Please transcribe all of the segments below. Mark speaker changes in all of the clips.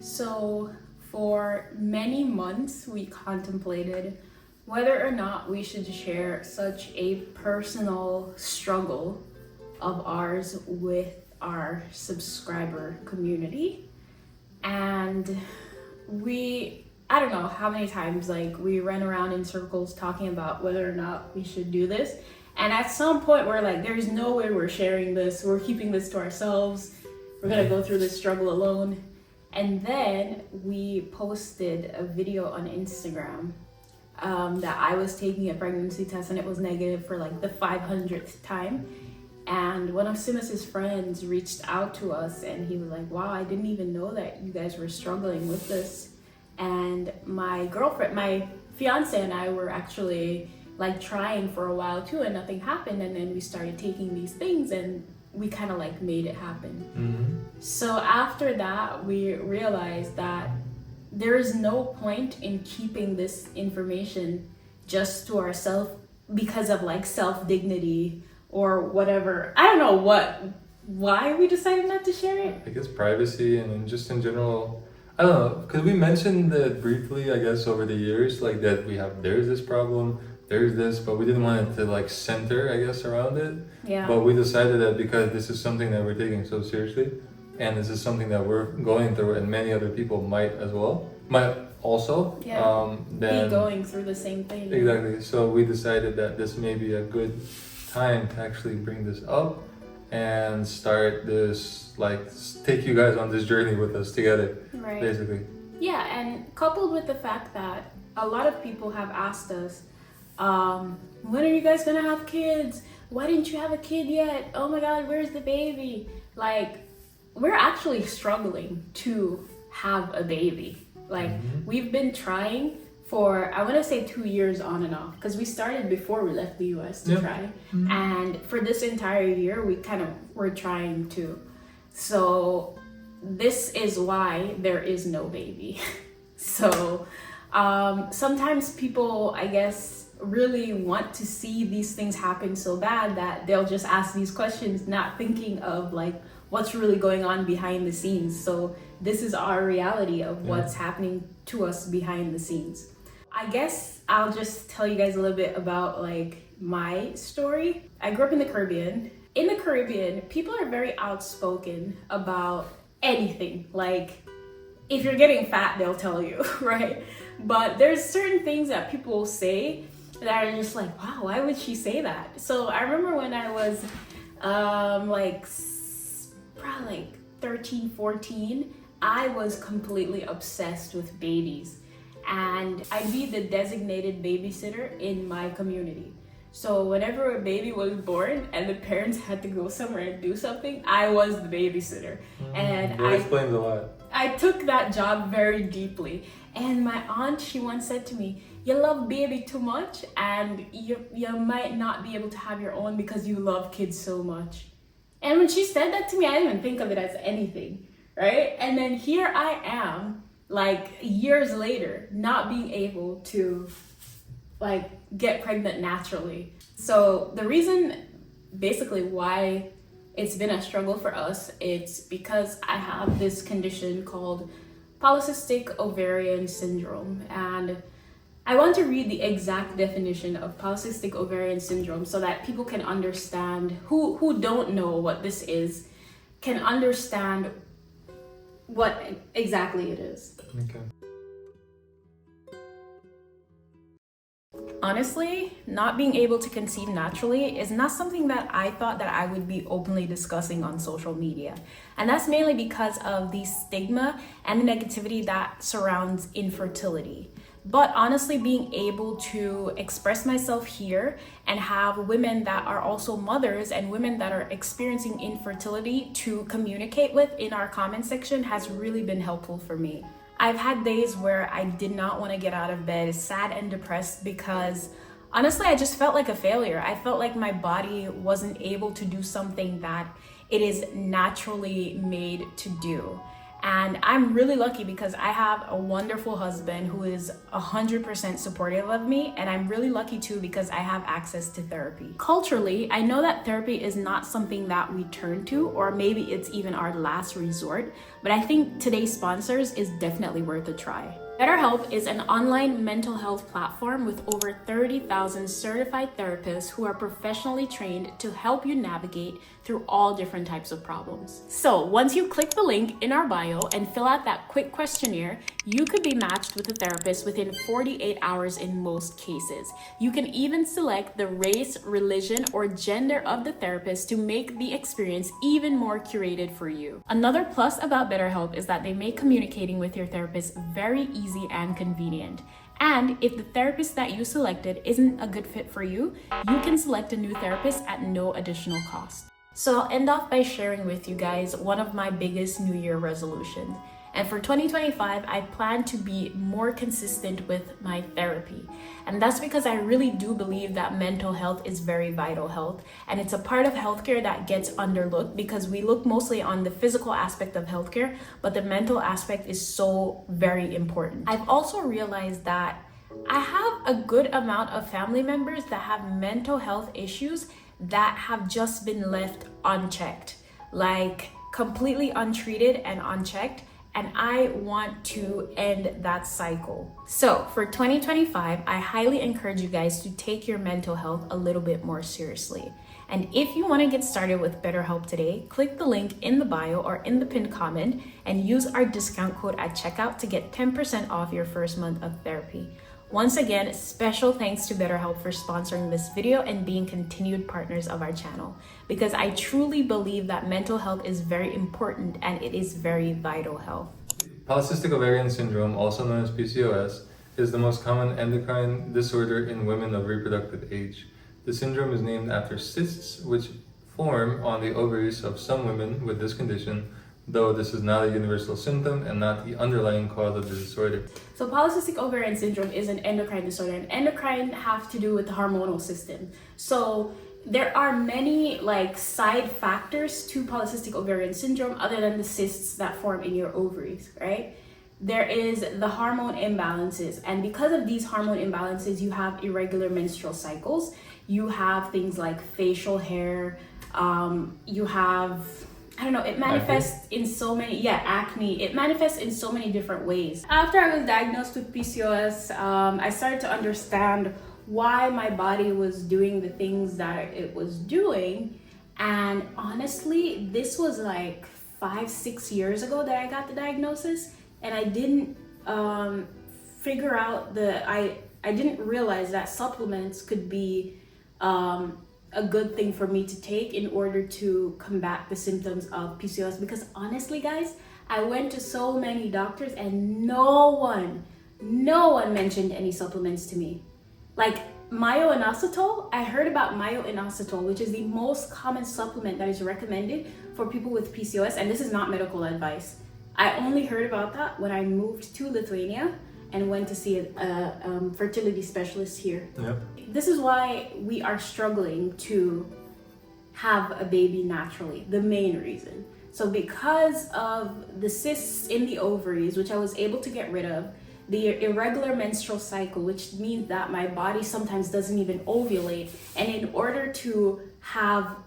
Speaker 1: So for many months, we contemplated whether or not we should share such a personal struggle of ours with our subscriber community. And I don't know how many times we ran around in circles talking about whether or not we should do this. And at some point we're like, there's no way we're sharing this. We're keeping this to ourselves. We're gonna go through this struggle alone. And then we posted a video on Instagram that I was taking a pregnancy test and it was negative for the 500th time. And one of Simus's friends reached out to us and he was like, wow, I didn't even know that you guys were struggling with this. And my fiance and I were actually trying for a while too, and nothing happened. And then we started taking these things and we kind of made it happen.
Speaker 2: Mm-hmm.
Speaker 1: So after that, we realized that there is no point in keeping this information just to ourselves because of self-dignity or whatever. I don't know why we decided not to share it.
Speaker 2: I guess privacy and then just in general, I don't know, because we mentioned it briefly, I guess, over the years, that there's this problem, there's this, but we didn't want it to center, I guess, around it.
Speaker 1: Yeah.
Speaker 2: But we decided that because this is something that we're taking so seriously, and this is something that we're going through, and many other people might also, then
Speaker 1: be going through the same thing.
Speaker 2: Exactly. So we decided that this may be a good time to actually bring this up and start this, take you guys on this journey with us together,
Speaker 1: right?
Speaker 2: Basically.
Speaker 1: Yeah, and coupled with the fact that a lot of people have asked us, when are you guys gonna have kids? Why didn't you have a kid yet? Oh my God, where's the baby? We're actually struggling to have a baby. We've been trying for, I want to say 2 years on and off, because we started before we left the US to try. Mm-hmm. And for this entire year, we were trying to. So this is why there is no baby. So sometimes people, I guess, really want to see these things happen so bad that they'll just ask these questions, not thinking of what's really going on behind the scenes. So this is our reality of what's happening to us behind the scenes. I guess I'll just tell you guys a little bit about my story. I grew up in the Caribbean. In the Caribbean, people are very outspoken about anything. If you're getting fat, they'll tell you, right? But there's certain things that people say that are just wow, why would she say that? So I remember when I was probably 13, 14, I was completely obsessed with babies. And I'd be the designated babysitter in my community. So whenever a baby was born and the parents had to go somewhere and do something, I was the babysitter. And
Speaker 2: that explains a lot.
Speaker 1: I took that job very deeply. And my aunt, she once said to me, you love baby too much and you might not be able to have your own because you love kids so much. And when she said that to me, I didn't even think of it as anything, right? And then here I am, years later, not being able to get pregnant naturally. So the reason basically why it's been a struggle for us, it's because I have this condition called Polycystic ovarian syndrome. And I want to read the exact definition of polycystic ovarian syndrome so that people can understand, who don't know what this is, can understand what exactly it is.
Speaker 2: Okay.
Speaker 1: Honestly, not being able to conceive naturally is not something that I thought that I would be openly discussing on social media. And that's mainly because of the stigma and the negativity that surrounds infertility. But honestly, being able to express myself here and have women that are also mothers and women that are experiencing infertility to communicate with in our comment section has really been helpful for me. I've had days where I did not want to get out of bed, sad and depressed, because honestly, I just felt like a failure. I felt like my body wasn't able to do something that it is naturally made to do. And I'm really lucky because I have a wonderful husband who is 100% supportive of me. And I'm really lucky too because I have access to therapy. Culturally, I know that therapy is not something that we turn to, or maybe it's even our last resort. But I think today's sponsors is definitely worth a try. BetterHelp is an online mental health platform with over 30,000 certified therapists who are professionally trained to help you navigate through all different types of problems. So once you click the link in our bio and fill out that quick questionnaire, you could be matched with a therapist within 48 hours in most cases. You can even select the race, religion, or gender of the therapist to make the experience even more curated for you. Another plus about BetterHelp is that they make communicating with your therapist very easy and convenient. And if the therapist that you selected isn't a good fit for you, you can select a new therapist at no additional cost. So I'll end off by sharing with you guys one of my biggest New Year resolutions. And for 2025, I plan to be more consistent with my therapy. And that's because I really do believe that mental health is very vital health. And it's a part of healthcare that gets underlooked because we look mostly on the physical aspect of healthcare, but the mental aspect is so very important. I've also realized that I have a good amount of family members that have mental health issues that have just been left unchecked, like completely untreated and unchecked. And I want to end that cycle. So for 2025, I highly encourage you guys to take your mental health a little bit more seriously. And if you want to get started with BetterHelp today, click the link in the bio or in the pinned comment and use our discount code at checkout to get 10% off your first month of therapy. Once again, special thanks to BetterHelp for sponsoring this video and being continued partners of our channel, because I truly believe that mental health is very important and it is very vital health.
Speaker 2: Polycystic ovarian syndrome, also known as PCOS, is the most common endocrine disorder in women of reproductive age. The syndrome is named after cysts which form on the ovaries of some women with this condition, though this is not a universal symptom and not the underlying cause of the disorder.
Speaker 1: So polycystic ovarian syndrome is an endocrine disorder, and endocrine have to do with the hormonal system. So there are many side factors to polycystic ovarian syndrome other than the cysts that form in your ovaries, right? There is the hormone imbalances, and because of these hormone imbalances, you have irregular menstrual cycles. You have things like facial hair, you have, it manifests in so many, acne. It manifests in so many different ways. After I was diagnosed with PCOS, I started to understand why my body was doing the things that it was doing. And honestly, this was 5-6 years ago that I got the diagnosis, and I didn't figure out I didn't realize that supplements could be a good thing for me to take in order to combat the symptoms of PCOS. Because honestly, guys, I went to so many doctors and no one mentioned any supplements to me. Like myo-inositol, I heard about myo-inositol, which is the most common supplement that is recommended for people with PCOS, and this is not medical advice. I only heard about that when I moved to Lithuania and went to see a fertility specialist here.
Speaker 2: Yep.
Speaker 1: This is why we are struggling to have a baby naturally, the main reason. So because of the cysts in the ovaries, which I was able to get rid of, the irregular menstrual cycle, which means that my body sometimes doesn't even ovulate, and in order to have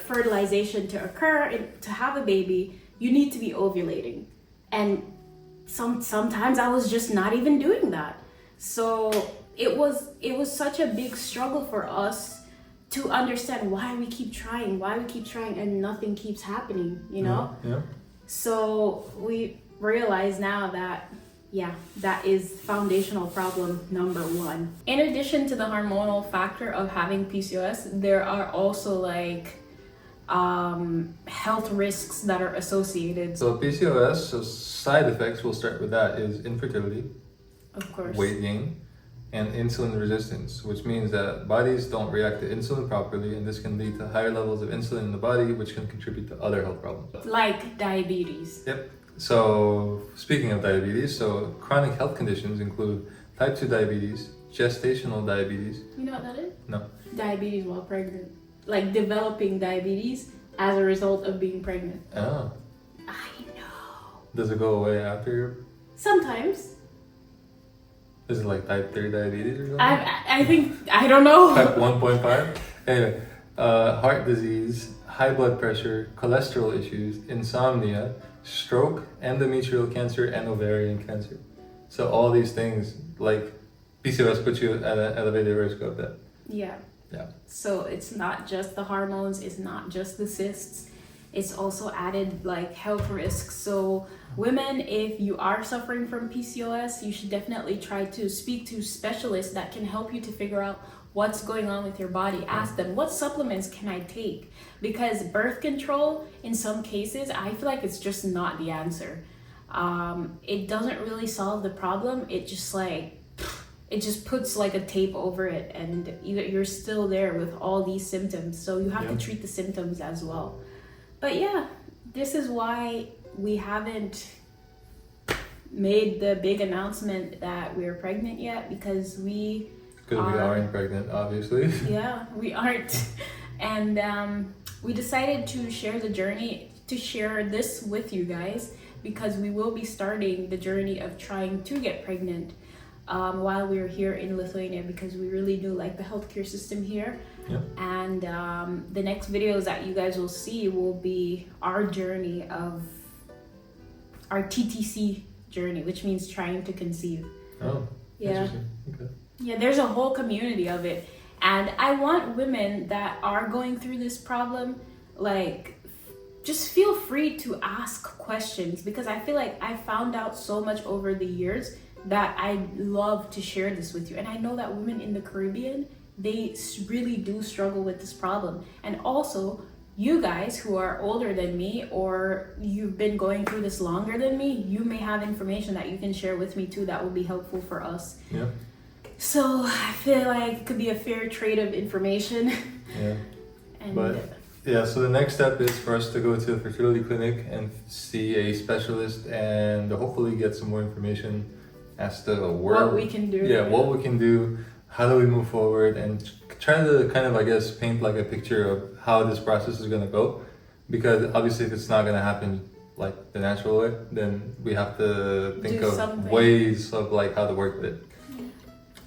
Speaker 1: fertilization to occur, to have a baby, you need to be ovulating. And sometimes I was just not even doing that. So it was such a big struggle for us to understand why we keep trying and nothing keeps happening,
Speaker 2: Yeah.
Speaker 1: So we realize now that that is foundational problem number one. In addition to the hormonal factor of having PCOS, there are also health risks that are associated.
Speaker 2: So PCOS, so side effects, we'll start with that, is infertility,
Speaker 1: Of course.
Speaker 2: weight gain, and insulin resistance, which means that bodies don't react to insulin properly, and this can lead to higher levels of insulin in the body, which can contribute to other health problems.
Speaker 1: Like diabetes.
Speaker 2: Yep. So speaking of diabetes, so chronic health conditions include type 2 diabetes, gestational diabetes.
Speaker 1: You know what that is?
Speaker 2: No.
Speaker 1: Diabetes while pregnant. Developing diabetes as a result of being pregnant.
Speaker 2: Oh.
Speaker 1: I know.
Speaker 2: Does it go away after?
Speaker 1: Sometimes.
Speaker 2: Is it like type 3 diabetes or something?
Speaker 1: I think, I don't know.
Speaker 2: Type 1.5? Anyway, heart disease, high blood pressure, cholesterol issues, insomnia, stroke, endometrial cancer, and ovarian cancer. So all these things, like PCOS, puts you at an elevated risk of that.
Speaker 1: Yeah.
Speaker 2: Yeah.
Speaker 1: So it's not just the hormones, it's not just the cysts, it's also added like health risks. So women, if you are suffering from PCOS, you should definitely try to speak to specialists that can help you to figure out what's going on with your body. Ask them, what supplements can I take? Because birth control, in some cases, I feel like it's just not the answer. It doesn't really solve the problem. It just puts like a tape over it, and you're still there with all these symptoms. So you have to treat the symptoms as well. But yeah, this is why we haven't made the big announcement that we're pregnant yet, because we
Speaker 2: aren't pregnant, obviously.
Speaker 1: Yeah, we aren't. And we decided to share the journey, to share this with you guys, because we will be starting the journey of trying to get pregnant while we're here in Lithuania, because we really do like the healthcare system here.
Speaker 2: Yeah.
Speaker 1: And the next videos that you guys will see will be our journey of our TTC journey, which means trying to conceive.
Speaker 2: Oh,
Speaker 1: yeah.
Speaker 2: Interesting. Okay.
Speaker 1: Yeah, there's a whole community of it. And I want women that are going through this problem, like, just feel free to ask questions, because I feel like I found out so much over the years that I love to share this with you. And I know that women in the Caribbean, they really do struggle with this problem. And also, you guys who are older than me, or you've been going through this longer than me, you may have information that you can share with me too that will be helpful for us.
Speaker 2: Yeah.
Speaker 1: So I feel like it could be a fair trade of information.
Speaker 2: Yeah.
Speaker 1: And
Speaker 2: But yeah, so the next step is for us to go to a fertility clinic and see a specialist, and hopefully get some more information as to
Speaker 1: what we can do.
Speaker 2: Yeah, what we can do, how do we move forward, and try to kind of, I guess, paint like a picture of how this process is going to go. Because obviously if it's not going to happen like the natural way, then we have to think
Speaker 1: Do
Speaker 2: of
Speaker 1: something.
Speaker 2: ways of like how to work with it.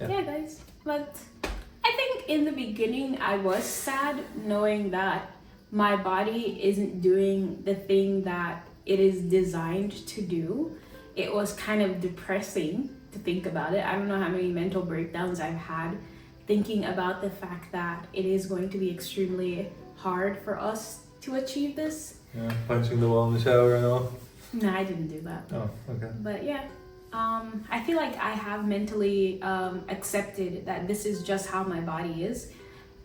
Speaker 1: Yeah, guys. But I think in the beginning I was sad knowing that my body isn't doing the thing that it is designed to do. It was kind of depressing to think about it. I don't know how many mental breakdowns I've had thinking about the fact that it is going to be extremely hard for us to achieve this.
Speaker 2: Yeah, punching the wall in the shower and all.
Speaker 1: No, I didn't do that.
Speaker 2: Oh, okay.
Speaker 1: But yeah, I feel like I have mentally accepted that this is just how my body is,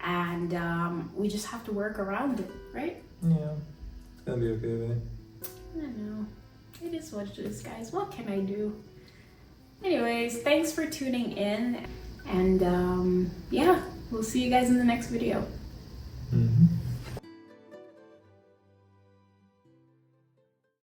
Speaker 1: and we just have to work around it, right?
Speaker 2: Yeah, it's gonna be okay, Vinny.
Speaker 1: I don't know. It is what it is, guys. What can I do? Anyways, thanks for tuning in, and yeah, we'll see you guys in the next video.
Speaker 2: Mm-hmm.